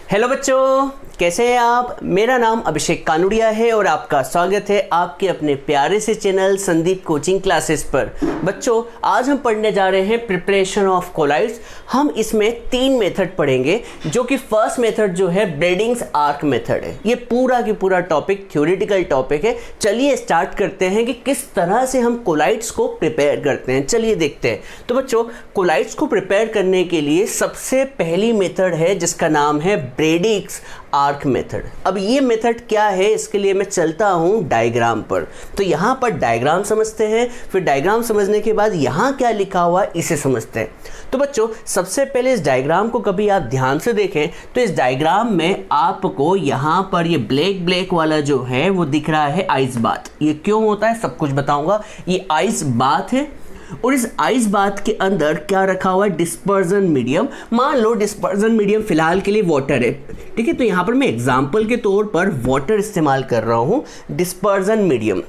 Hello बच्चों, कैसे हैं आप। मेरा नाम अभिषेक कानुड़िया है और आपका स्वागत है आपके अपने प्यारे से चैनल संदीप कोचिंग क्लासेस पर। बच्चों, आज हम पढ़ने जा रहे हैं प्रिपरेशन ऑफ कोलाइड्स। हम इसमें 3 मेथड पढ़ेंगे, जो कि फर्स्ट मेथड जो है ब्रेडिंग्स आर्क मेथड है। ये पूरा की पूरा टॉपिक थ्योरेटिकल टॉपिक है। चलिए स्टार्ट करते हैं कि किस तरह से हम कोलाइड्स को प्रिपेयर करते हैं। चलिए देखते हैं। तो बच्चों, कोलाइड्स को प्रिपेयर करने के लिए सबसे पहली मेथड है जिसका नाम है ब्रेडिंग्स आर्क मेथड। अब ये मेथड क्या है, इसके लिए मैं चलता हूं डायग्राम पर। तो यहां पर डायग्राम समझते हैं, फिर डायग्राम समझने के बाद यहां क्या लिखा हुआ है इसे समझते हैं। तो बच्चों, सबसे पहले इस डायग्राम को कभी आप ध्यान से देखें तो इस डायग्राम में आपको यहां पर ये ब्लैक वाला जो है वो दिख रहा है आइस बाथ। ये क्यों होता है सब कुछ बताऊंगा। ये आइस बाथ है और इस आइस बाथ के अंदर क्या रखा हुआ है, डिस्पर्जन मीडियम। मान लो डिस्पर्जन मीडियम फिलहाल के लिए वाटर है, ठीक है। तो यहाँ पर मैं एग्जांपल के तौर पर वाटर इस्तेमाल कर रहा हूँ, डिस्पर्जन मीडियम।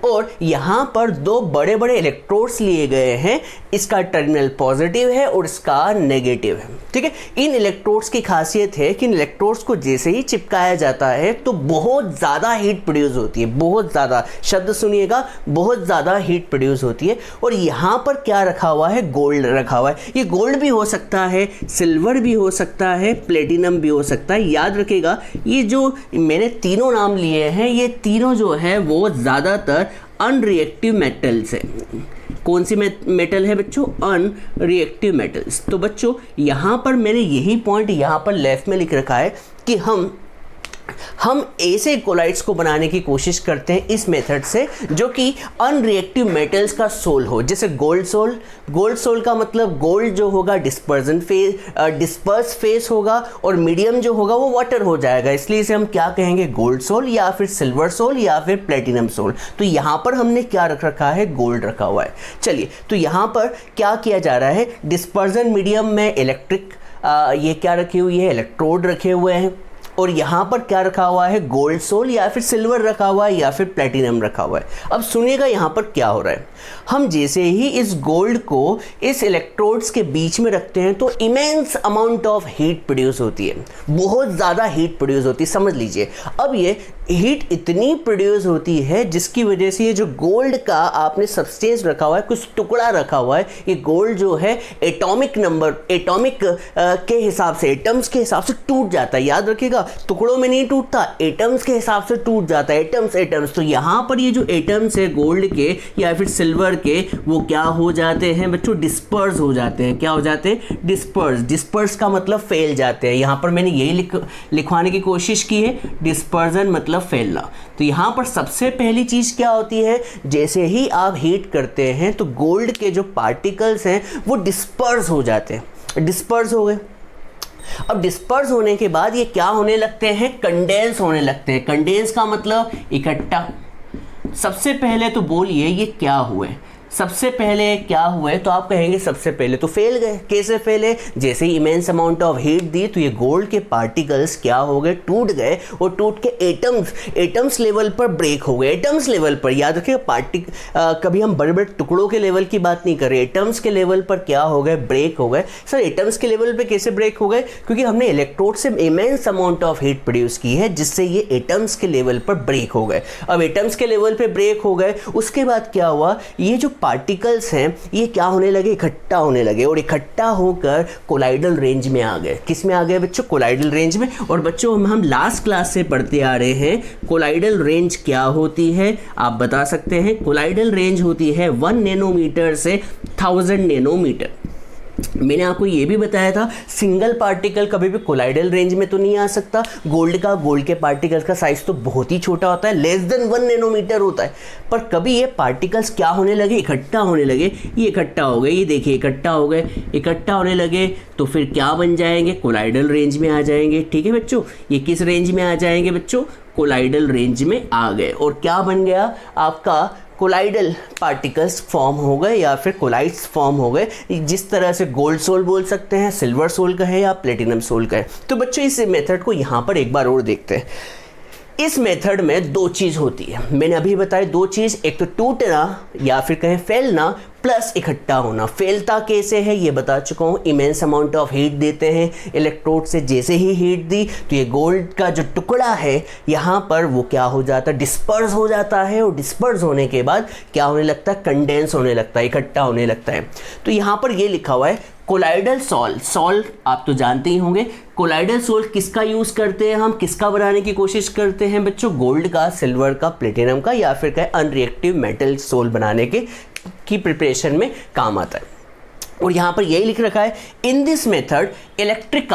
और यहाँ पर 2 बड़े बड़े इलेक्ट्रोड्स लिए गए हैं। इसका टर्मिनल पॉजिटिव है और इसका नेगेटिव है, ठीक है। इन इलेक्ट्रोड्स की खासियत है कि इन इलेक्ट्रोड्स को जैसे ही चिपकाया जाता है तो बहुत ज़्यादा हीट प्रोड्यूस होती है। बहुत ज़्यादा, शब्द सुनिएगा, बहुत ज़्यादा हीट प्रोड्यूस होती है। और यहाँ पर क्या रखा हुआ है, गोल्ड रखा हुआ है। ये गोल्ड भी हो सकता है, सिल्वर भी हो सकता है, प्लेटिनम भी हो सकता है। याद रखिएगा, ये जो मैंने तीनों नाम लिए हैं, ये तीनों जो है वो ज़्यादातर अनरिएक्टिव मेटल्स है। कौन सी मेटल है बच्चों, अनरिएक्टिव मेटल्स। तो बच्चों, यहाँ पर मैंने यही पॉइंट यहाँ पर लेफ्ट में लिख रखा है कि हम ऐसे कोलाइड्स को बनाने की कोशिश करते हैं इस मेथड से जो कि अनरिएक्टिव मेटल्स का सोल हो। जैसे गोल्ड सोल का मतलब गोल्ड जो होगा डिस्पर्जन फेज, डिस्पर्स फेस होगा, और मीडियम जो होगा वो वाटर हो जाएगा। इसलिए इसे हम क्या कहेंगे, गोल्ड सोल या फिर सिल्वर सोल या फिर प्लेटिनम सोल। तो यहाँ पर हमने क्या रख रखा है, गोल्ड रखा हुआ है। चलिए, तो यहाँ पर क्या किया जा रहा है, डिस्पर्जन मीडियम में इलेक्ट्रिक ये क्या रखी हुई है, इलेक्ट्रोड रखे हुए हैं। और यहाँ पर क्या रखा हुआ है, गोल्ड सोल या फिर सिल्वर रखा हुआ है या फिर प्लेटिनम रखा हुआ है। अब सुनिएगा यहाँ पर क्या हो रहा है। हम जैसे ही इस गोल्ड को इस इलेक्ट्रोड्स के बीच में रखते हैं तो immense amount of heat produce होती है। बहुत ज़्यादा हीट प्रोड्यूस होती है, समझ लीजिए। अब ये हीट इतनी प्रोड्यूस होती है जिसकी वजह से ये जो गोल्ड का आपने सब्सटेंस रखा हुआ है, कुछ टुकड़ा रखा हुआ है, ये गोल्ड जो है एटॉमिक के हिसाब से, एटम्स के हिसाब से टूट जाता है। याद रखिएगा, टुकड़ों में नहीं टूटता, एटम्स के हिसाब से टूट जाता है। एटम्स। तो यहाँ पर ये जो एटम्स है गोल्ड के या फिर सिल्वर के, वो क्या हो जाते हैं बच्चों, डिस्पर्स हो जाते हैं। क्या हो जाते हैं, डिस्पर्स का मतलब फैल जाते हैं। यहाँ पर मैंने यही लिखवाने की कोशिश की है, डिस्पर्जन मतलब फैलना। तो यहाँ पर सबसे पहली चीज क्या होती है, जैसे ही आप हीट करते हैं तो गोल्ड के जो पार्टिकल्स हैं वो डिस्पर्स हो जाते हैं। डिस्पर्स हो गए। अब डिस्पर्स होने के बाद ये क्या होने लगते हैं, कंडेंस होने लगते हैं। कंडेंस का मतलब इकट्ठा। सबसे पहले तो बोलिए ये क्या हुए, सबसे पहले क्या हुए, तो आप कहेंगे सबसे पहले तो फैल गए। कैसे फैले, जैसे ही इमेंस अमाउंट ऑफ हीट दी तो ये गोल्ड के पार्टिकल्स क्या हो गए, टूट गए। और टूट के एटम्स लेवल पर ब्रेक हो गए। एटम्स लेवल पर, याद रखिएगा, कभी हम बड़े बड़े टुकड़ों के लेवल की बात नहीं कर रहे, एटम्स के लेवल पर क्या हो गए, ब्रेक हो गए। सर, एटम्स के लेवल पर कैसे ब्रेक हो गए, क्योंकि हमने इलेक्ट्रोड से immense amount of heat produce की है जिससे ये एटम्स के लेवल पर ब्रेक हो गए। अब एटम्स के लेवल पर ब्रेक हो गए, उसके बाद क्या हुआ, ये जो पार्टिकल्स हैं ये क्या होने लगे, इकट्ठा होने लगे। और इकट्ठा होकर कोलाइडल रेंज में आ गए। किस में आ गए बच्चों, कोलाइडल रेंज में। और बच्चों, हम लास्ट क्लास से पढ़ते आ रहे हैं कोलाइडल रेंज क्या होती है, आप बता सकते हैं। कोलाइडल रेंज होती है 1 नैनोमीटर से 1000 नैनोमीटर। मैंने आपको ये भी बताया था सिंगल पार्टिकल कभी भी कोलाइडल रेंज में तो नहीं आ सकता। गोल्ड के पार्टिकल्स का साइज तो बहुत ही छोटा होता है, लेस देन 1 नैनोमीटर होता है। पर कभी ये पार्टिकल्स क्या होने लगे, इकट्ठा होने लगे। ये इकट्ठा हो गए, ये देखिए इकट्ठा हो गए। इकट्ठा होने लगे तो फिर क्या बन जाएंगे, कोलाइडल रेंज में आ जाएंगे। ठीक है बच्चों, ये किस रेंज में आ जाएंगे बच्चों, कोलाइडल रेंज में आ गए। और क्या बन गया आपका, कोलाइडल पार्टिकल्स फॉर्म हो गए या फिर कोलाइड्स फॉर्म हो गए। जिस तरह से गोल्ड सोल बोल सकते हैं, सिल्वर सोल कहे या प्लेटिनम सोल कहे। तो बच्चों, इस मेथड को यहाँ पर एक बार और देखते हैं। इस मेथड में दो चीज़ होती है, मैंने अभी बताया दो चीज़, एक तो टूटना या फिर कहें फैलना प्लस इकट्ठा होना। फैलता कैसे है ये बता चुका हूँ, इमेंस अमाउंट ऑफ हीट देते हैं इलेक्ट्रोड से, जैसे ही हीट दी तो ये गोल्ड का जो टुकड़ा है यहाँ पर वो क्या हो जाता है, डिस्पर्स हो जाता है, और डिस्पर्स होने के बाद क्या होने लगता है, कंडेंस होने लगता है, इकट्ठा होने लगता है। तो यहाँ पर ये लिखा हुआ है कोलाइडल सॉल्ट। सॉल्ट आप तो जानते ही होंगे, कोलाइडल सॉल्ट किसका यूज़ करते हैं हम, किसका बनाने की कोशिश करते हैं बच्चों, गोल्ड का, सिल्वर का, प्लेटिनम का, या फिर कहें अनरिएक्टिव मेटल सॉल्ट बनाने की प्रिपरेशन में काम आता है। और यहाँ पर यही लिख रखा है, in this method electric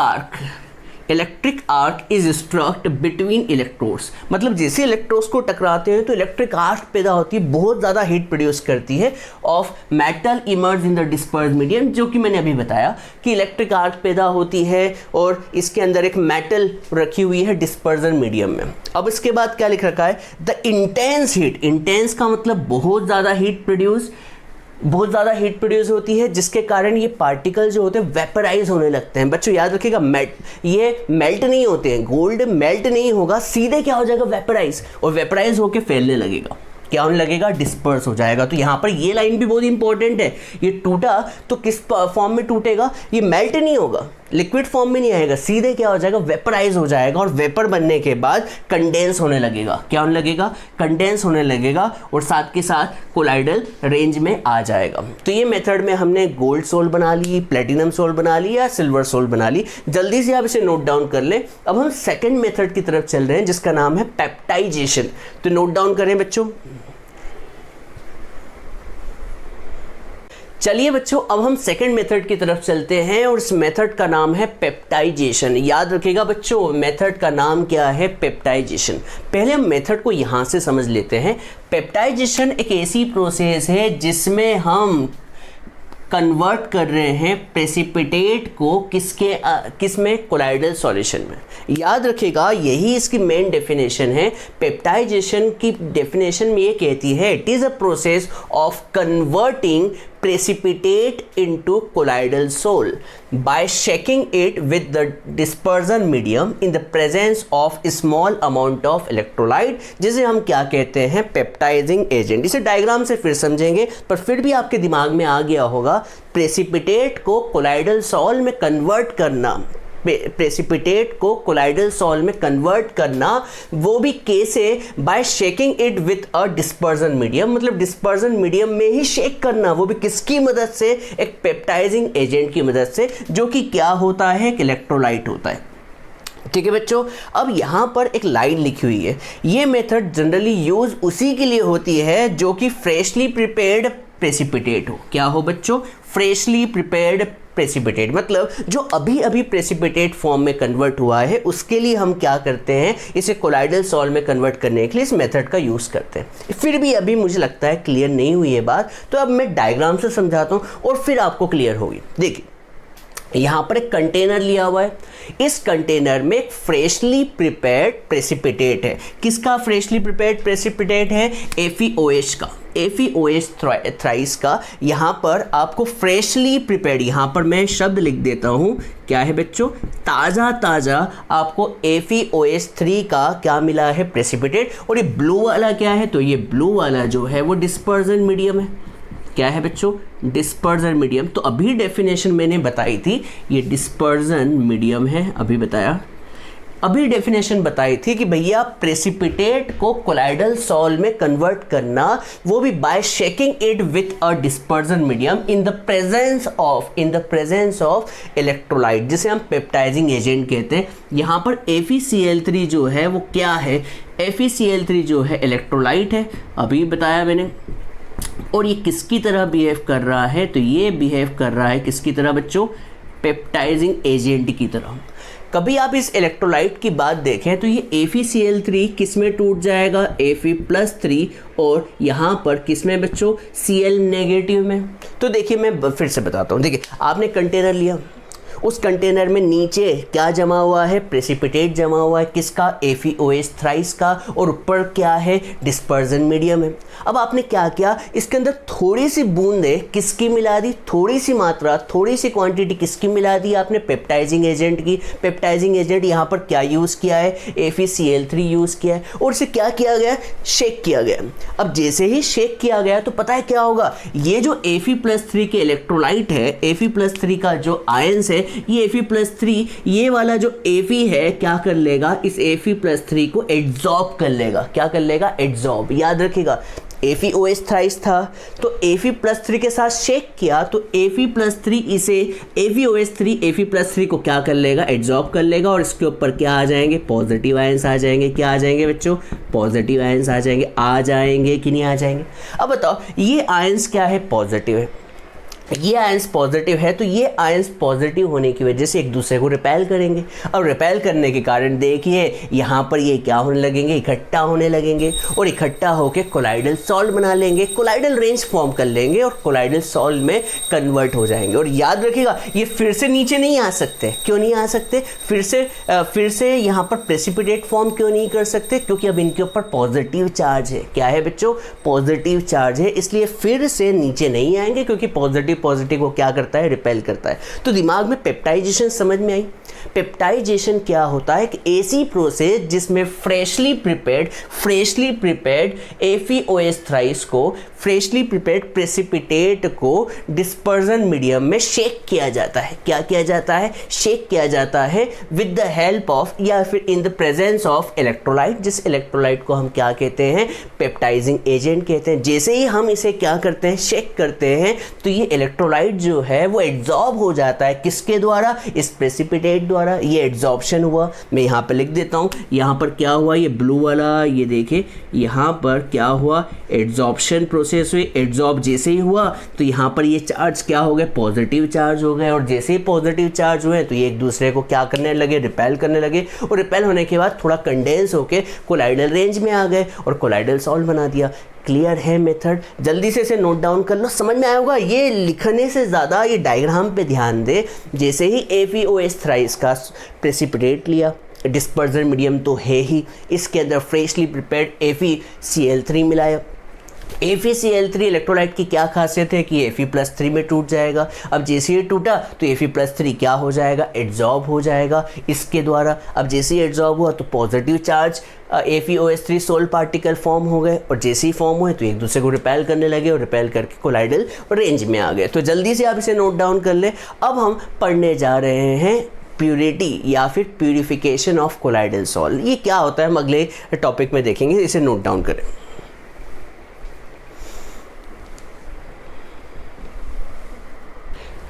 arc is strucked between electrodes. मतलब जैसे इलेक्ट्रोड्स को टकराते हैं तो इलेक्ट्रिक आर्क पैदा होती है, बहुत ज़्यादा हीट प्रोड्यूस करती है of metal emerge in the disperse medium, जो कि मैंने अभी बताया कि इलेक्ट्रिक आर्क पैदा होती है और इसके अंदर एक मेटल रखी हुई है डिस्पर्जन मीडियम में। अब इसके बाद क्या लिख रखा है, द इंटेंस हीट, इंटेंस का मतलब बहुत ज़्यादा हीट प्रोड्यूस होती है, जिसके कारण ये पार्टिकल जो होते हैं वेपराइज होने लगते हैं। बच्चों याद रखिएगा, ये मेल्ट नहीं होते हैं, गोल्ड मेल्ट नहीं होगा, सीधे क्या हो जाएगा, वेपराइज, और वेपराइज होके फैलने लगेगा, क्या होने लगेगा, डिस्पर्स हो जाएगा। तो यहाँ पर ये लाइन भी बहुत इंपॉर्टेंट है, ये टूटा तो किस फॉर्म में टूटेगा, ये मेल्ट नहीं होगा, लिक्विड फॉर्म में नहीं आएगा, सीधे क्या हो जाएगा, वेपराइज हो जाएगा, और वेपर बनने के बाद कंडेंस होने लगेगा, क्या होने लगेगा, कंडेंस होने लगेगा, और साथ के साथ कोलाइडल रेंज में आ जाएगा। तो ये मेथड में हमने गोल्ड सोल्ट बना ली, प्लेटिनम सोल्ट बना ली, या सिल्वर सोल्ट बना ली। जल्दी से आप इसे नोट डाउन कर लें। अब हम सेकेंड मेथड की तरफ चल रहे हैं, जिसका नाम है पेप्टाइजेशन। तो नोट डाउन करें बच्चों। चलिए बच्चों, अब हम सेकंड मेथड की तरफ चलते हैं, और इस मेथड का नाम है पेप्टाइजेशन। याद रखिएगा बच्चों, मेथड का नाम क्या है, पेप्टाइजेशन। पहले हम मेथड को यहाँ से समझ लेते हैं। पेप्टाइजेशन एक ऐसी प्रोसेस है जिसमें हम कन्वर्ट कर रहे हैं प्रेसिपिटेट को किसमें, कोलाइडल सॉल्यूशन में। याद रखिएगा, यही इसकी मेन डेफिनेशन है। पेप्टाइजेशन की डेफिनेशन में ये कहती है, it is a process of converting precipitate into colloidal salt by shaking it with the dispersion medium in the presence of a small amount of electrolyte, जिसे हम क्या कहते हैं, पेप्टाइजिंग एजेंट। इसे डायग्राम से फिर समझेंगे, पर फिर भी आपके दिमाग में आ गया होगा, प्रेसिपिटेट को कोलाइडल सॉल्ट में कन्वर्ट करना, प्रेसिपिटेट को कोलाइडल सॉल्ट में कन्वर्ट करना, वो भी कैसे, by shaking it with a dispersion medium. मतलब डिस्पर्जन मीडियम में ही शेक करना, वो भी किसकी मदद से, एक पेप्टाइजिंग एजेंट की मदद से, जो कि क्या होता है, एक इलेक्ट्रोलाइट होता है। ठीक है बच्चों, अब यहाँ पर एक लाइन लिखी हुई है, ये मेथड जनरली यूज उसी के लिए होती है जो कि फ्रेशली प्रिपेयर्ड प्रेसिपिटेट हो। क्या हो बच्चों, फ्रेशली प्रिपेयर्ड प्रेसिपिटेट, मतलब जो अभी अभी प्रेसिपिटेट फॉर्म में कन्वर्ट हुआ है, उसके लिए हम क्या करते हैं, इसे कोलाइडल सॉल्ट में कन्वर्ट करने के लिए इस मेथड का यूज़ करते हैं। फिर भी अभी मुझे लगता है क्लियर नहीं हुई है बात, तो अब मैं डायग्राम से समझाता हूँ और फिर आपको क्लियर होगी। देखिए, यहाँ पर एक कंटेनर लिया हुआ है, इस कंटेनर में एक फ्रेशली प्रिपेयर्ड प्रेसिपिटेट है। किसका फ्रेशली प्रिपेयर्ड प्रेसिपिटेट है, FeOH का, FeOH थ्राइस का। यहाँ पर आपको फ्रेशली प्रिपेयर्ड, यहाँ पर मैं शब्द लिख देता हूँ, क्या है बच्चों, ताज़ा ताज़ा आपको FeOH3 का क्या मिला है, प्रेसिपिटेट। और ये ब्लू वाला क्या है, तो ये ब्लू वाला जो है वो डिस्पर्जन मीडियम है। क्या है बच्चों, डिस्पर्जन मीडियम। तो अभी डेफिनेशन मैंने बताई थी, ये डिस्पर्जन मीडियम है, अभी बताया, अभी डेफिनेशन बताई थी कि भैया प्रेसिपिटेट को कोलाइडल सॉल्ट में कन्वर्ट करना, वो भी by shaking it with a dispersion medium in the presence of electrolyte, जिसे हम पेप्टाइजिंग एजेंट कहते हैं। यहाँ पर FeCl3 जो है वो क्या है, FeCl3 जो है इलेक्ट्रोलाइट है, अभी बताया मैंने। और ये किसकी तरह बिहेव कर रहा है, तो ये बिहेव कर रहा है किसकी तरह बच्चों, पेप्टाइजिंग एजेंट की तरह। कभी आप इस इलेक्ट्रोलाइट की बात देखें तो ये FeCl3 किस में टूट जाएगा, Fe+3, और यहाँ पर किस में बच्चों, Cl नेगेटिव में। तो देखिए मैं फिर से बताता हूँ, देखिए आपने कंटेनर लिया, उस कंटेनर में नीचे क्या जमा हुआ है, प्रेसिपिटेट जमा हुआ है, किसका, FeOH थ्राइस का, और ऊपर क्या है, डिस्पर्जन मीडियम है। अब आपने क्या किया, इसके अंदर थोड़ी सी बूंदे किसकी मिला दी, थोड़ी सी मात्रा, थोड़ी सी क्वांटिटी किसकी मिला दी आपने, पेप्टाइजिंग एजेंट की। पेप्टाइजिंग एजेंट यहाँ पर क्या यूज़ किया है, FeCl3 यूज़ किया है, और इसे क्या किया गया, शेक किया गया। अब जैसे ही शेक किया गया तो पता है क्या होगा, ये जो Fe+3 के इलेक्ट्रोलाइट है, Fe+3 का जो आयंस है, ये Fe+3 ये वाला जो Fe है क्या कर लेगा, इस Fe+3 को एड्जॉर्ब कर लेगा। क्या कर लेगा, एड्जॉर्ब। याद रखिएगा FeOH थ्राइस था तो Fe+3 के साथ शेक किया तो Fe+3 इसे FeOH3 को क्या कर लेगा, एड्जॉर्ब कर लेगा, और इसके ऊपर क्या आ जाएंगे, पॉजिटिव आयंस आ जाएंगे। क्या आ जाएंगे बच्चों, पॉजिटिव आयंस आ जाएंगे कि नहीं आ जाएंगे। अब बताओ ये आयंस क्या है, पॉजिटिव है, ये आयंस पॉजिटिव है, तो ये आयंस पॉजिटिव होने की वजह से एक दूसरे को रिपेल करेंगे। और रिपेल करने के कारण देखिए यहाँ पर ये क्या होने लगेंगे, इकट्ठा होने लगेंगे, और इकट्ठा होकर कोलाइडल सॉल्ट बना लेंगे, कोलाइडल रेंज फॉर्म कर लेंगे और कोलाइडल सॉल्ट में कन्वर्ट हो जाएंगे। और याद रखिएगा ये फिर से नीचे नहीं आ सकते। क्यों नहीं आ सकते, फिर से यहाँ पर प्रेसिपिटेट फॉर्म क्यों नहीं कर सकते, क्योंकि अब इनके ऊपर पॉजिटिव चार्ज है। क्या है बच्चों, पॉजिटिव चार्ज है, इसलिए फिर से नीचे नहीं आएंगे, क्योंकि पॉजिटिव को क्या करता है, रिपेल करता है। तो दिमाग में पेप्टाइजेशन समझ में आई। पेप्टाइजेशन क्या होता है, कि ऐसी प्रोसेस जिसमें फ्रेशली प्रिपेयर्ड FeOH थ्राइस को, फ्रेशली प्रिपेयर्ड प्रेसिपिटेट को डिस्पर्जन मीडियम में शेक किया जाता है। क्या किया जाता है, शेक किया जाता है विद द हेल्प ऑफ या फिर इन द प्रेजेंस ऑफ इलेक्ट्रोलाइट, जिस इलेक्ट्रोलाइट को हम क्या कहते हैं, पेप्टाइजिंग एजेंट कहते हैं। जैसे ही हम इसे क्या करते हैं, शेक करते हैं, तो ये इलेक्ट्रोलाइट जो है वो एड्जॉर्ब हो जाता है, किसके द्वारा, इस प्रेसिपिटेट द्वारा। ये एड्जॉर्प्शन हुआ, मैं यहाँ पर लिख देता हूँ, यहाँ पर क्या हुआ, ये ब्लू वाला, ये देखिए यहाँ पर क्या हुआ, एड्जॉर्प्शन प्रोसेस हुई। एड्जॉर्ब जैसे ही हुआ तो यहाँ पर ये चार्ज क्या हो गए, पॉजिटिव चार्ज हो गए, और जैसे ही पॉजिटिव चार्ज हुए तो ये एक दूसरे को क्या करने लगे, रिपेल करने लगे, और रिपेल होने के बाद थोड़ा कंडेंस होके कोलाइडल रेंज में आ गए और कोलाइडल सॉल्ट बना दिया। क्लियर है मेथड, जल्दी से इसे नोट डाउन कर लो, समझ में आया होगा। ये लिखने से ज़्यादा ये डायग्राम पे ध्यान दे। जैसे ही FeOH थ्राइस का प्रेसिपिटेट लिया, डिस्पर्जन मीडियम तो है ही, इसके अंदर फ्रेशली प्रिपेयर्ड FeCl3 मिलाया। FeCl3 इलेक्ट्रोलाइट की क्या खासियत है कि Fe+3 में टूट जाएगा। अब जैसे ही टूटा तो Fe+3 क्या हो जाएगा, एड्जॉर्ब हो जाएगा इसके द्वारा। अब जैसे ही एड्जॉर्ब हुआ तो positive charge FeOH3 sol particle form हो गए, और जैसे ही फॉर्म हुए तो एक दूसरे को रिपेल करने लगे, और रिपेल करके कोलाइडल रेंज में आ गए। तो जल्दी से आप इसे नोट डाउन कर ले। अब हम पढ़ने जा रहे हैं प्यूरिटी या फिर प्यूरिफिकेशन ऑफ कोलाइडल सॉल्ट। ये क्या होता है हम अगले टॉपिक में देखेंगे, इसे नोट डाउन करें।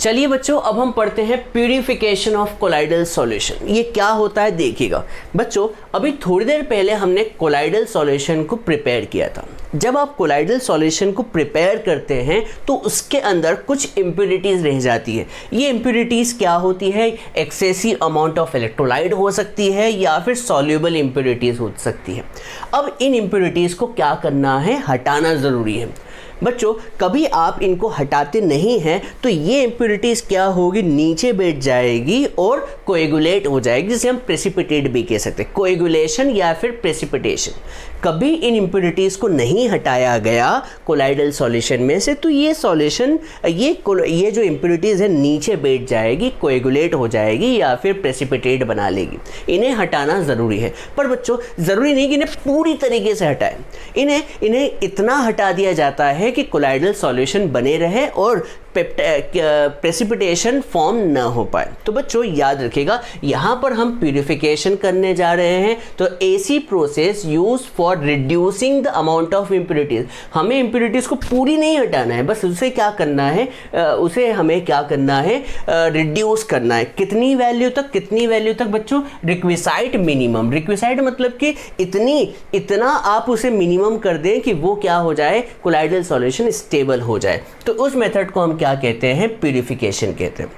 चलिए बच्चों, अब हम पढ़ते हैं प्यूरिफिकेशन ऑफ कोलाइडल सॉल्यूशन। ये क्या होता है देखिएगा बच्चों, अभी थोड़ी देर पहले हमने कोलाइडल सॉल्यूशन को प्रिपेयर किया था। जब आप कोलाइडल सॉल्यूशन को प्रिपेयर करते हैं तो उसके अंदर कुछ इम्प्यूरिटीज़ रह जाती है। ये इम्प्यूरिटीज़ क्या होती है, एक्सेसिव अमाउंट ऑफ इलेक्ट्रोलाइट हो सकती है या फिर सॉल्युबल इम्प्यूरिटीज़ हो सकती है। अब इन इम्प्यूरिटीज़ को क्या करना है, हटाना ज़रूरी है। बच्चों कभी आप इनको हटाते नहीं हैं तो ये इम्प्यूरिटीज़ क्या होगी, नीचे बैठ जाएगी और कोएगुलेट हो जाएगी, जिसे हम प्रेसिपिटेट भी कह सकते हैं। कोएगुलेशन या फिर प्रेसिपिटेशन। कभी इन इम्प्यूरिटीज़ को नहीं हटाया गया कोलाइडल सॉल्यूशन में से तो ये सॉल्यूशन ये जो इम्प्यूरिटीज़ है नीचे बैठ जाएगी, कोएगुलेट हो जाएगी या फिर प्रेसिपिटेट बना लेगी। इन्हें हटाना ज़रूरी है, पर बच्चों ज़रूरी नहीं कि इन्हें पूरी तरीके से हटाएं। इन्हें इतना हटा दिया जाता है कि कोलाइडल सॉल्यूशन बने रहे और प्रेसिपिटेशन फॉर्म ना हो पाए। तो बच्चों याद रखिएगा, यहाँ पर हम प्यूरिफिकेशन करने जा रहे हैं। तो ऐसी process use for reducing the amount of impurities. हमें इम्प्यूरिटीज़ को पूरी नहीं हटाना है, बस उसे क्या करना है, उसे हमें क्या करना है, रिड्यूस करना है। कितनी वैल्यू तक बच्चों, रिक्विसाइट मिनिमम। रिक्विसाइट मतलब कि इतना आप उसे मिनिमम कर दें कि वो क्या हो जाए, कोलाइडल सॉल्यूशन स्टेबल हो जाए। तो उस मेथड को हम क्या कहते हैं, प्यूरिफिकेशन कहते हैं।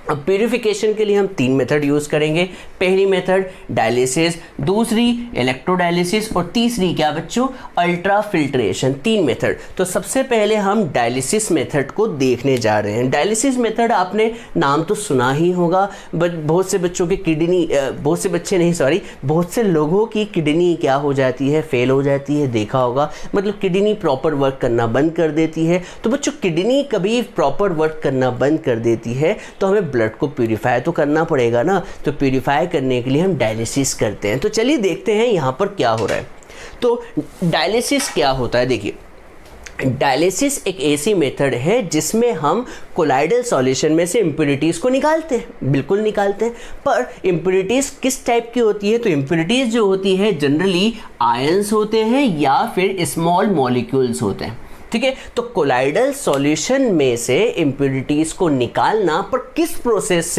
अब प्यूरिफिकेशन के लिए हम 3 मेथड यूज़ करेंगे। पहली मेथड डायलिसिस, दूसरी इलेक्ट्रोडायलिसिस और तीसरी क्या बच्चों, अल्ट्रा फिल्ट्रेशन। 3 मेथड। तो सबसे पहले हम डायलिसिस मेथड को देखने जा रहे हैं। डायलिसिस मेथड आपने नाम तो सुना ही होगा, बट बहुत से बच्चों की किडनी, बहुत से लोगों की किडनी क्या हो जाती है, फेल हो जाती है, देखा होगा, मतलब किडनी प्रॉपर वर्क करना बंद कर देती है। तो बच्चों किडनी कभी प्रॉपर वर्क करना बंद कर देती है तो हमें ब्लड को प्यूरिफाई तो करना पड़ेगा ना, तो प्यूरिफाई करने के लिए हम डायलिसिस करते हैं। तो चलिए देखते हैं यहाँ पर क्या हो रहा है। तो डायलिसिस क्या होता है, देखिए डायलिसिस एक ऐसी मेथड है जिसमें हम कोलाइडल सॉल्यूशन में से इम्प्योरिटीज़ को निकालते हैं, बिल्कुल निकालते हैं। पर इम्प्योरिटीज़ किस टाइप की होती है, तो इम्प्योरिटीज़ जो होती है जनरली आयंस होते हैं या फिर स्मॉल मॉलिक्यूल्स होते हैं, ठीक है। तो कोलाइडल सॉल्यूशन में से इम्प्योरिटीज को निकालना, पर किस प्रोसेस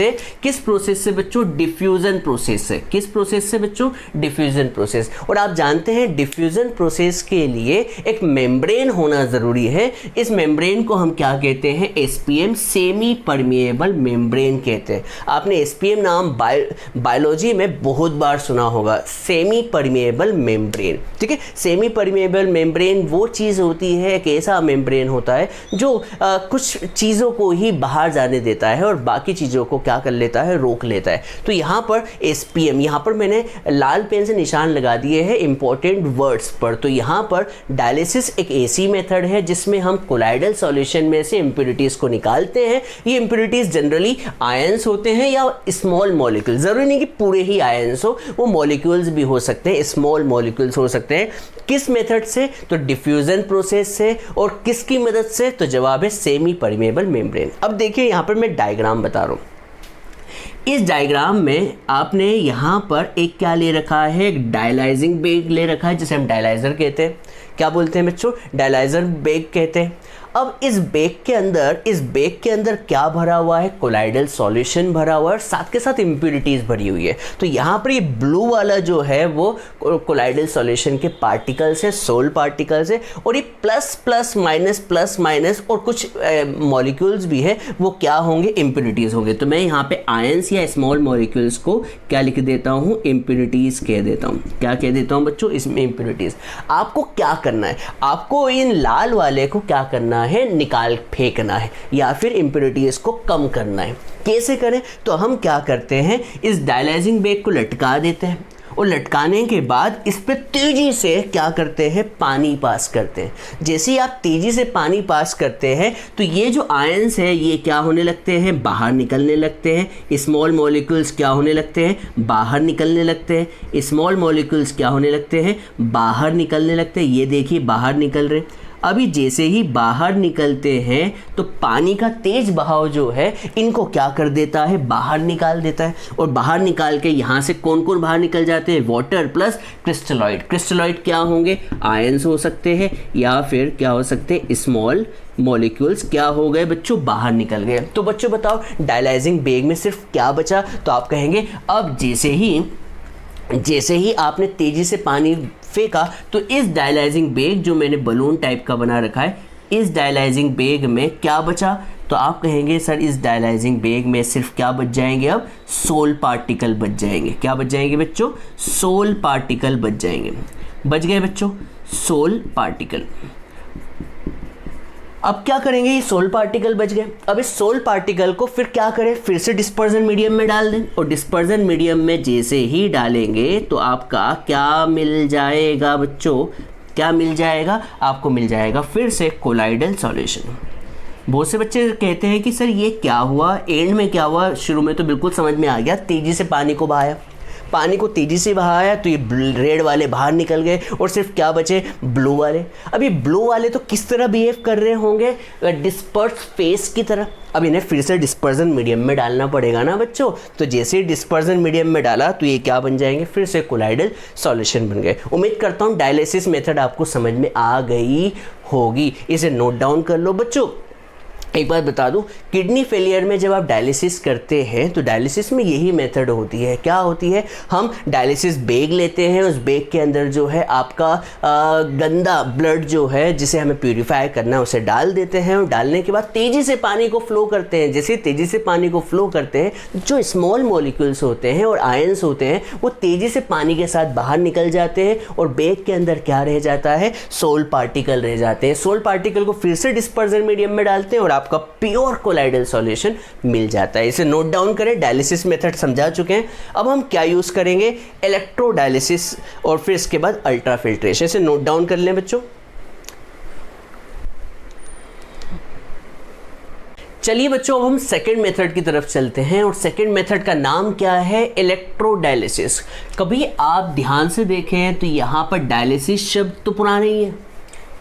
से बच्चों, डिफ्यूजन प्रोसेस से। किस प्रोसेस से बच्चों, डिफ्यूजन प्रोसेस। और आप जानते हैं डिफ्यूजन प्रोसेस के लिए एक मेम्ब्रेन होना ज़रूरी है। इस मेम्ब्रेन को हम क्या कहते हैं, एसपीएम, सेमी परमिएबल मेम्ब्रेन कहते हैं। आपने एसपीएम नाम बायोलॉजी में बहुत बार सुना होगा, सेमी परमिएबल मेम्ब्रेन, ठीक है। सेमी परमिएबल मेम्ब्रेन वो चीज़ होती है, एक ऐसा मेम्ब्रेन होता है जो कुछ चीज़ों को ही बाहर जाने देता है और बाकी चीज़ों को क्या कर लेता है, रोक लेता है। तो यहाँ पर एसपीएम, यहाँ पर मैंने लाल पेन से निशान लगा दिए हैं इंपॉर्टेंट वर्ड्स पर। तो यहाँ पर डायलिसिस एक ऐसी मेथड है जिसमें हम कोलाइडल सॉल्यूशन में से इम्प्योरिटीज़ को निकालते हैं। ये इम्प्योरिटीज़ जनरली आयंस होते हैं या स्मॉल मॉलिक्यूल, ज़रूरी नहीं कि पूरे ही आयंस हो, वो मॉलिक्यूल्स भी हो सकते हैं, स्मॉल मॉलिक्यूल्स हो सकते हैं। किस मेथड से, तो डिफ्यूजन प्रोसेस से। और किसकी मदद से, तो जवाब है सेमी परमिएबल मेम्ब्रेन। अब देखिए यहाँ पर मैं डायग्राम बता रहा हूँ। इस डायग्राम में आपने यहाँ पर एक क्या ले रखा है, एक डायलाइजिंग बेग ले रखा है जिसे हम डायलाइजर कहते हैं। क्या बोलते हैं बच्चों, डायलाइजर बेग कहते हैं। अब इस बेग के अंदर क्या भरा हुआ है, कोलाइडल सॉल्यूशन भरा हुआ है और साथ के साथ इम्प्यूरिटीज़ भरी हुई है। तो यहाँ पर ये ब्लू वाला जो है वो कोलाइडल सॉल्यूशन के पार्टिकल्स है, सोल पार्टिकल्स है, और ये प्लस माइनस और कुछ मॉलिक्यूल्स भी है, वो क्या होंगे, इम्प्यूरिटीज़ होंगे। तो मैं यहाँ पे आयंस या स्मॉल मॉलिक्यूल्स को क्या लिख देता हूँ, इम्प्यूरिटीज़ कह देता हूँ। क्या कह देता हूँ बच्चों, इसमें इम्प्यूरिटीज़। आपको क्या करना है, आपको इन लाल वाले को क्या करना है, निकाल फेंकना है या फिर इम्प्योरिटीज को कम करना है। कैसे करें, तो हम क्या करते हैं, इस डायलाइजिंग बेग को लटका देते हैं और लटकाने के बाद इस पे तेजी से क्या करते हैं, पानी पास करते हैं। जैसे ही आप तेजी से पानी पास करते हैं तो ये जो आयंस है ये क्या होने लगते हैं, बाहर निकलने लगते हैं। स्मॉल मॉलिक्यूल्स क्या होने लगते हैं, बाहर निकलने लगते हैं। स्मॉल मॉलिक्यूल्स क्या होने लगते हैं, बाहर निकलने लगते हैं। ये देखिए बाहर निकल रहे। अभी जैसे ही बाहर निकलते हैं तो पानी का तेज बहाव जो है इनको क्या कर देता है, बाहर निकाल देता है। और बाहर निकाल के यहाँ से कौन कौन बाहर निकल जाते हैं, वाटर प्लस क्रिस्टलॉइड। क्रिस्टलॉइड क्या होंगे, आयंस हो सकते हैं या फिर क्या हो सकते हैं, स्मॉल मॉलिक्यूल्स क्या हो गए बच्चों, बाहर निकल गए। तो बच्चों बताओ डायलाइजिंग बेग में सिर्फ क्या बचा, तो आप कहेंगे अब जैसे ही आपने तेजी से पानी फेंका तो इस डायलाइजिंग बेग जो मैंने बलून टाइप का बना रखा है, इस डायलाइजिंग बेग में क्या बचा, तो आप कहेंगे सर इस डायलाइजिंग बेग में सिर्फ क्या बच जाएंगे, अब सोल पार्टिकल बच जाएंगे। क्या बच जाएंगे बच्चों, सोल पार्टिकल बच जाएंगे। बच गए बच्चों सोल पार्टिकल। अब क्या करेंगे, ये सोल पार्टिकल बच गए। अब इस सोल पार्टिकल को फिर क्या करें, फिर से डिस्पर्जन मीडियम में डाल दें। और डिस्पर्जन मीडियम में जैसे ही डालेंगे तो आपका क्या मिल जाएगा बच्चों, क्या मिल जाएगा, आपको मिल जाएगा फिर से कोलाइडल सॉल्यूशन। बहुत से बच्चे कहते हैं कि सर ये क्या हुआ, एंड में क्या हुआ, शुरू में तो बिल्कुल समझ में आ गया, तेज़ी से पानी को बहाया, पानी को तेज़ी से बहाया तो ये रेड वाले बाहर निकल गए और सिर्फ क्या बचे, ब्लू वाले। अब ये ब्लू वाले तो किस तरह बिहेव कर रहे होंगे, डिस्पर्स फेस की तरह। अब इन्हें फिर से डिस्पर्जन मीडियम में डालना पड़ेगा ना बच्चों। तो जैसे ही डिस्पर्जन मीडियम में डाला तो ये क्या बन जाएंगे, फिर से कोलाइडल सॉल्यूशन बन गए। उम्मीद करता हूँ डायलिसिस मेथड आपको समझ में आ गई होगी। इसे नोट डाउन कर लो बच्चों। एक बात बता दूं, किडनी फेलियर में जब आप डायलिसिस करते हैं तो डायलिसिस में यही मेथड होती है। क्या होती है, हम डायलिसिस बैग लेते हैं, उस बैग के अंदर जो है आपका गंदा ब्लड जो है जिसे हमें प्यूरिफाई करना है उसे डाल देते हैं, और डालने के बाद तेज़ी से पानी को फ्लो करते हैं। जैसे तेज़ी से पानी को फ्लो करते हैं, जो स्मॉल मॉलिक्यूल्स होते हैं और आयंस होते हैं वो तेज़ी से पानी के साथ बाहर निकल जाते हैं, और बैग के अंदर क्या रह जाता है, सोल पार्टिकल रह जाते हैं। सोल पार्टिकल को फिर से डिस्पर्जन मीडियम में डालते हैं और आपका प्योर कोलाइडल सॉल्यूशन मिल जाता है। इसे नोट डाउन करें, डायलिसिस मेथड समझा चुके हैं। अब हम क्या यूज़ करेंगे, इलेक्ट्रोडायलिसिस और फिर इसके बाद अल्ट्रा फिल्ट्रेशन। इसे नोट डाउन कर लें बच्चों। चलिए बच्चों, अब हम सेकेंड मेथड की तरफ चलते हैं, और सेकेंड मेथड का नाम क्या है, इलेक्ट्रोडायलिसिस। कभी आप ध्यान से देखें तो यहाँ पर डायलिसिस शब्द तो पुराना ही है,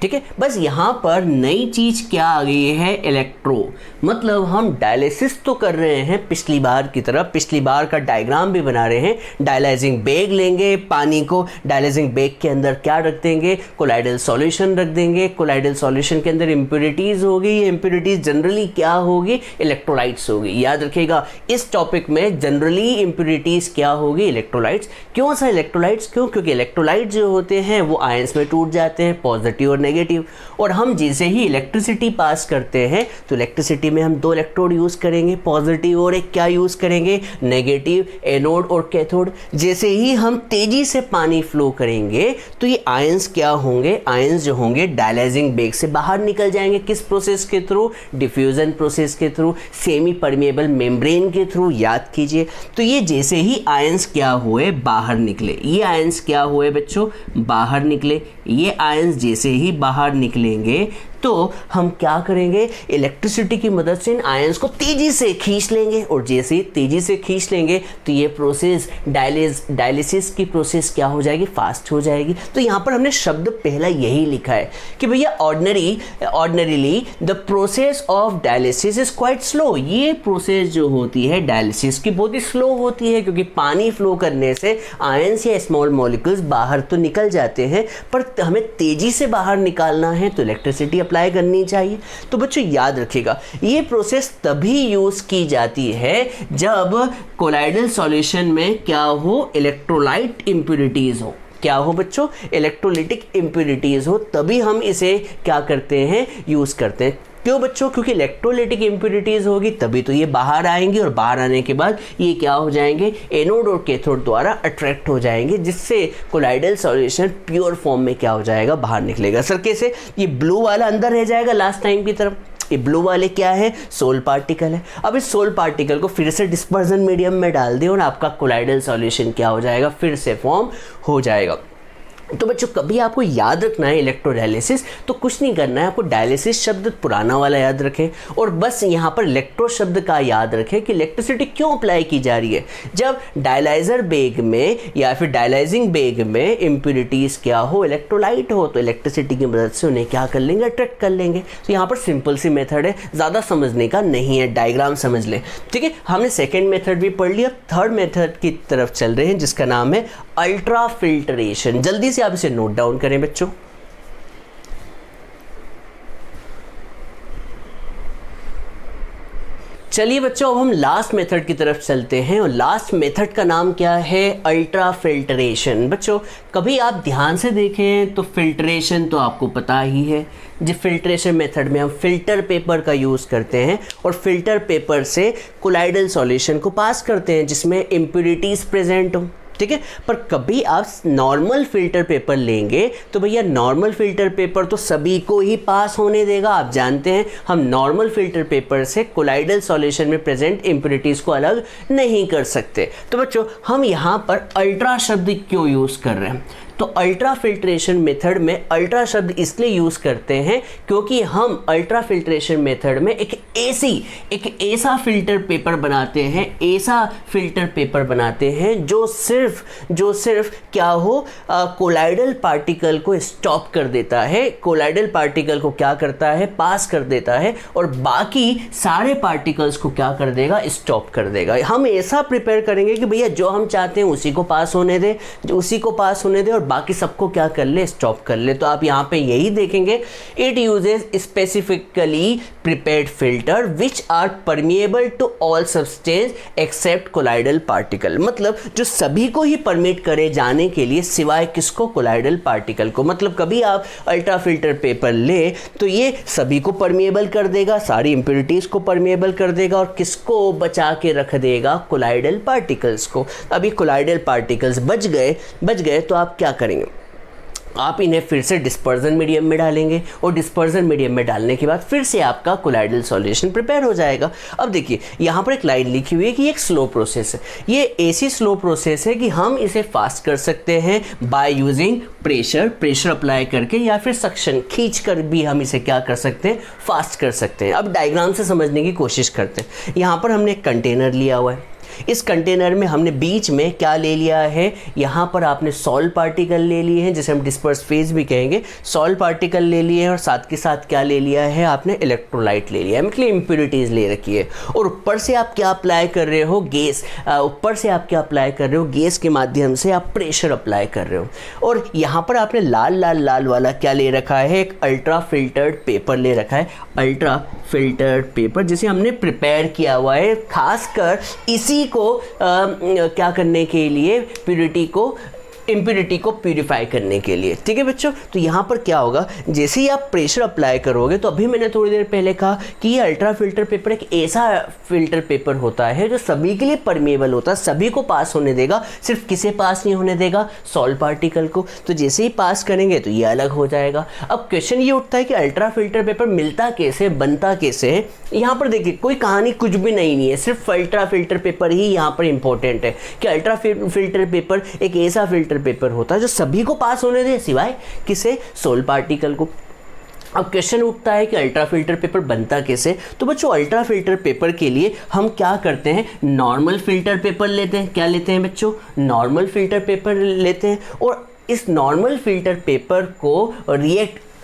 ठीक है, बस यहाँ पर नई चीज़ क्या आ गई है, इलेक्ट्रो। मतलब हम डायलिसिस तो कर रहे हैं पिछली बार की तरह, पिछली बार का डायग्राम भी बना रहे हैं। डायलाइजिंग बैग लेंगे, पानी को डायलाइजिंग बैग के अंदर क्या रख देंगे, कोलाइडल सॉल्यूशन रख देंगे। कोलाइडल सॉल्यूशन के अंदर इम्प्योरिटीज़ होगी, ये इम्प्योरिटीज़ जनरली क्या होगी, इलेक्ट्रोलाइट्स होगी। याद रखिएगा, इस टॉपिक में जनरली इम्प्योरिटीज़ क्या होगी, इलेक्ट्रोलाइट्स। क्यों सा इलेक्ट्रोलाइट्स, क्यों, क्योंकि इलेक्ट्रोलाइट जो होते हैं वो आयंस में टूट जाते हैं, पॉजिटिव और नेगेटिव। और हम जैसे ही इलेक्ट्रिसिटी पास करते हैं तो इलेक्ट्रिसिटी में हम दो इलेक्ट्रोड यूज़ करेंगे, पॉजिटिव और एक क्या यूज़ करेंगे, नेगेटिव, एनोड और कैथोड। जैसे ही हम तेज़ी से पानी फ्लो करेंगे तो ये आयंस क्या होंगे, आयंस जो होंगे डायलाइजिंग बैग से बाहर निकल जाएंगे। किस प्रोसेस के थ्रू, डिफ्यूजन प्रोसेस के थ्रू, सेमी परमेबल मेम्ब्रेन के थ्रू। याद कीजिए, तो ये जैसे ही आयंस क्या हुए, बाहर निकले, ये आयंस क्या हुए बच्चों, बाहर निकले। ये आयंस जैसे ही बाहर निकलेंगे तो हम क्या करेंगे, इलेक्ट्रिसिटी की मदद से इन आयंस को तेजी से खींच लेंगे, और जैसे ही तेजी से खींच लेंगे तो ये प्रोसेस डायलिसिस की प्रोसेस क्या हो जाएगी, फास्ट हो जाएगी। तो यहाँ पर हमने शब्द पहला यही लिखा है कि भैया ordinarily the process of dialysis is quite slow. ये प्रोसेस जो होती है डायलिसिस की बहुत ही स्लो होती है, क्योंकि पानी फ्लो करने से आयंस या स्मॉल मॉलिक्यूल्स बाहर तो निकल जाते हैं, पर हमें तेजी से बाहर निकालना है तो इलेक्ट्रिसिटी अप्लाई करनी चाहिए। तो बच्चों याद रखिएगा, ये प्रोसेस तभी यूज की जाती है जब कोलाइडल सॉल्यूशन में क्या हो, इलेक्ट्रोलाइट इंप्योरिटीज हो। क्या हो बच्चों, इलेक्ट्रोलिटिक इंप्योरिटीज हो, तभी हम इसे क्या करते हैं, यूज करते हैं। क्यों बच्चों, क्योंकि इलेक्ट्रोलिटिक इंप्योरिटीज होगी तभी तो ये बाहर आएंगी, और बाहर आने के बाद ये क्या हो जाएंगे, एनोड और कैथोड द्वारा अट्रैक्ट हो जाएंगे, जिससे कोलाइडल सॉल्यूशन प्योर फॉर्म में क्या हो जाएगा, बाहर निकलेगा। सर कैसे, ये ब्लू वाला अंदर रह जाएगा लास्ट टाइम की तरफ। ये ब्लू वाले क्या है, सोल पार्टिकल है। अब इस सोल पार्टिकल को फिर से डिस्पर्जन मीडियम में डाल दें और आपका कोलाइडल सॉल्यूशन क्या हो जाएगा, फिर से फॉर्म हो जाएगा। तो बच्चों कभी आपको याद रखना है इलेक्ट्रोडायलिसिस, तो कुछ नहीं करना है, आपको डायलिसिस शब्द पुराना वाला याद रखें, और बस यहाँ पर इलेक्ट्रो शब्द का याद रखें कि इलेक्ट्रिसिटी क्यों अप्लाई की जा रही है। जब डायलाइजर बैग में या फिर डायलाइजिंग बैग में इम्प्योरिटीज़ क्या हो, इलेक्ट्रोलाइट हो, तो इलेक्ट्रिसिटी की मदद से उन्हें क्या कर लेंगे, अट्रैक्ट कर लेंगे। तो यहाँ पर सिंपल सी मेथड है, ज़्यादा समझने का नहीं है, डायग्राम समझ लें, ठीक है। हमने सेकेंड मेथड भी पढ़ लिया, थर्ड मेथड की तरफ चल रहे हैं जिसका नाम है अल्ट्रा फिल्ट्रेशन। जल्दी से आप इसे नोट डाउन करें बच्चों। चलिए बच्चों, अब हम लास्ट मेथड की तरफ चलते हैं, और लास्ट मेथड का नाम क्या है, अल्ट्रा फिल्ट्रेशन। बच्चों कभी आप ध्यान से देखें तो फिल्ट्रेशन तो आपको पता ही है, जिस फिल्ट्रेशन मेथड में हम फिल्टर पेपर का यूज़ करते हैं और फिल्टर पेपर से कोलाइडल सॉल्यूशन को पास करते हैं जिसमें इम्प्योरिटीज़ प्रेजेंट हो, ठीक है। पर कभी आप नॉर्मल फिल्टर पेपर लेंगे तो भैया नॉर्मल फिल्टर पेपर तो सभी को ही पास होने देगा। आप जानते हैं हम नॉर्मल फिल्टर पेपर से कोलाइडल सॉल्यूशन में प्रेजेंट इम्प्योरिटीज़ को अलग नहीं कर सकते। तो बच्चों हम यहाँ पर अल्ट्रा शब्द क्यों यूज़ कर रहे हैं, तो अल्ट्रा फिल्ट्रेशन मेथड में अल्ट्रा शब्द इसलिए यूज़ करते हैं क्योंकि हम अल्ट्रा फिल्ट्रेशन मेथड में एक ऐसा फिल्टर पेपर बनाते हैं, ऐसा फिल्टर पेपर बनाते हैं जो सिर्फ क्या हो, कोलाइडल पार्टिकल को स्टॉप कर देता है, कोलाइडल पार्टिकल को क्या करता है, पास कर देता है, और बाकी सारे पार्टिकल्स को क्या कर देगा, स्टॉप कर देगा। हम ऐसा प्रिपेयर करेंगे कि भैया जो हम चाहते हैं उसी को पास होने दे, और बाकी सबको क्या कर ले, स्टॉप कर ले। तो आप यहाँ पे यही देखेंगे, it uses specifically prepared filter which are permeable to all substance except colloidal particle. मतलब जो सभी को ही परमिट करे जाने के लिए, सिवाय किसको, कोलाइडल पार्टिकल को। मतलब कभी आप अल्ट्रा फिल्टर पेपर ले तो ये सभी को परमिएबल कर देगा, सारी इंप्योरिटीज को परमिएबल कर देगा, और किसको बचा के रख देगा, कोलाइडल पार्टिकल्स को। अब ये कोलाइडल पार्टिकल्स बच गए तो आप क्या करेंगे, आप इन्हें फिर से डिस्पर्जन मीडियम में डालेंगे, और डिस्पर्जन मीडियम में डालने के बाद फिर से आपका कोलाइडल सॉल्यूशन प्रिपेयर हो जाएगा। अब देखिए यहाँ पर एक लाइन लिखी हुई है कि ये एक स्लो प्रोसेस है। ये ऐसी स्लो प्रोसेस है कि हम इसे फास्ट कर सकते हैं बाय यूजिंग प्रेशर अप्लाई करके, या फिर सक्शन खींच कर भी हम इसे क्या कर सकते हैं, फास्ट कर सकते हैं। अब डायग्राम से समझने की कोशिश करते हैं। यहाँ पर हमने एक कंटेनर लिया हुआ है, इस कंटेनर में हमने बीच में क्या ले लिया है, यहाँ पर आपने सॉल्ट पार्टिकल ले लिए हैं, जिसे हम डिस्पर्स फेज भी कहेंगे। सॉल्ट पार्टिकल ले लिए हैं, और साथ के साथ क्या ले लिया है आपने, इलेक्ट्रोलाइट ले लिया है, मतलब इंप्योरिटीज ले रखी है। और ऊपर से आप क्या अप्लाई कर रहे हो, गैस। ऊपर से आप क्या अप्लाई कर रहे हो, गैस के माध्यम से आप प्रेशर अप्लाई कर रहे हो। और यहाँ पर आपने लाल वाला क्या ले रखा है, एक अल्ट्रा फिल्टर्ड पेपर ले रखा है, अल्ट्रा फिल्टर्ड पेपर, जिसे हमने प्रिपेयर किया हुआ है खासकर इसी को क्या करने के लिए, इम्प्योरिटी को प्यूरिफाई करने के लिए। ठीक है बच्चों, तो यहाँ पर क्या होगा, जैसे ही आप प्रेशर अप्लाई करोगे, तो अभी मैंने थोड़ी देर पहले कहा कि ये अल्ट्रा फिल्टर पेपर एक ऐसा फिल्टर पेपर होता है जो सभी के लिए परमिएबल होता है, सभी को पास होने देगा। सिर्फ किसे पास नहीं होने देगा, सॉल्ट पार्टिकल को। तो जैसे ही पास करेंगे तो ये अलग हो जाएगा। अब क्वेश्चन ये उठता है कि अल्ट्रा फिल्टर पेपर मिलता कैसे, बनता कैसे है। यहाँ पर देखिए कोई कहानी कुछ भी नहीं है, सिर्फ अल्ट्रा फिल्टर पेपर ही यहाँ पर इंपॉर्टेंट है कि अल्ट्रा फिल्टर पेपर एक ऐसा फिल्टर पेपर होता है जो सभी को पास होने दे, सिवाय किसे, सॉल्ट पार्टिकल को। अब क्वेश्चन उठता है कि अल्ट्रा फिल्टर पेपर बनता कैसे। तो बच्चों अल्ट्रा फिल्टर पेपर के लिए हम क्या करते हैं, नॉर्मल फिल्टर पेपर लेते हैं। क्या लेते हैं बच्चों, नॉर्मल फिल्टर पेपर लेते हैं, और इस नॉर्मल फिल्टर पेपर को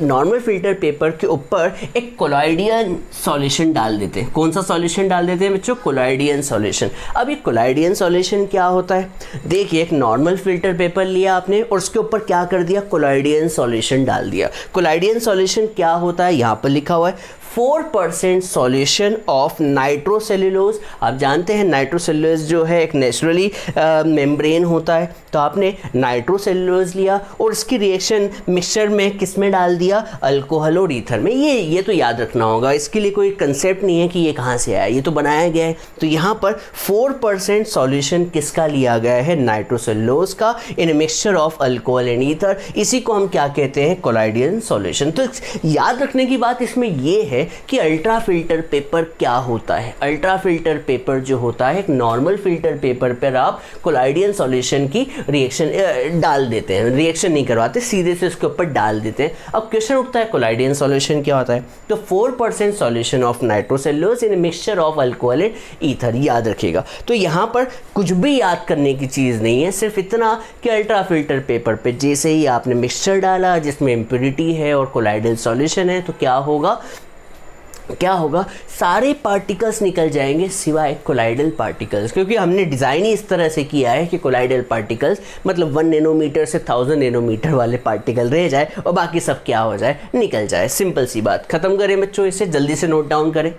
नॉर्मल फिल्टर पेपर के ऊपर एक कोलॉइडियन सॉल्यूशन डाल देते हैं। कौन सा सॉल्यूशन डाल देते हैं बच्चों, कोलॉइडियन सॉल्यूशन। अब ये कोलॉइडियन सॉल्यूशन क्या होता है, देखिए एक नॉर्मल फिल्टर पेपर लिया आपने और उसके ऊपर क्या कर दिया, कोलॉइडियन सॉल्यूशन डाल दिया। कोलॉइडियन सॉल्यूशन क्या होता है, यहाँ पर लिखा हुआ है 4% सॉल्यूशन ऑफ नाइट्रोसेल्यूलोज। आप जानते हैं नाइट्रोसेल्यूलोज जो है एक नेचुरली मेम्ब्रेन होता है। तो आपने नाइट्रोसेल्यूलोज लिया और इसकी रिएक्शन मिक्सचर में किस में डाल दिया, अल्कोहल और ईथर में। ये तो याद रखना होगा, इसके लिए कोई कंसेप्ट नहीं है कि ये कहाँ से आया, ये तो बनाया गया है। तो यहाँ पर 4% सॉल्यूशन किसका लिया गया है, नाइट्रोसेल्यूलोज का, इन mixture of alcohol and ether. इसी को हम क्या कहते हैं, कोलॉइडियन सॉल्यूशन। तो याद रखने की बात इसमें ये है कि अल्ट्रा फिल्टर पेपर क्या होता है। अल्ट्रा फिल्टर पेपर जो होता है, एक नॉर्मल फिल्टर पेपर पर आप कोलॉइडियन सॉल्यूशन की रिएक्शन डाल देते हैं, रिएक्शन नहीं करवाते, सीधे से उसके ऊपर डाल देते हैं। अब क्वेश्चन उठता है कोलॉइडियन सॉल्यूशन क्या होता है। तो 4% solution of nitrocellulose in mixture of alcohol and ether, याद रखिएगा। तो यहाँ पर कुछ भी याद करने की चीज़ नहीं है, सिर्फ इतना कि अल्ट्रा फिल्टर पेपर पे जैसे ही आपने मिक्सचर डाला जिसमें इम्प्योरिटी है और कोलॉइडल सॉल्यूशन है, तो क्या होगा, सारे पार्टिकल्स निकल जाएंगे सिवाय कोलाइडल पार्टिकल्स, क्योंकि हमने डिज़ाइन ही इस तरह से किया है कि कोलाइडल पार्टिकल्स मतलब 1 नैनोमीटर से 1000 नैनोमीटर वाले पार्टिकल रह जाए और बाकी सब क्या हो जाए, निकल जाए। सिंपल सी बात, खत्म करें बच्चों, इसे जल्दी से नोट डाउन करें।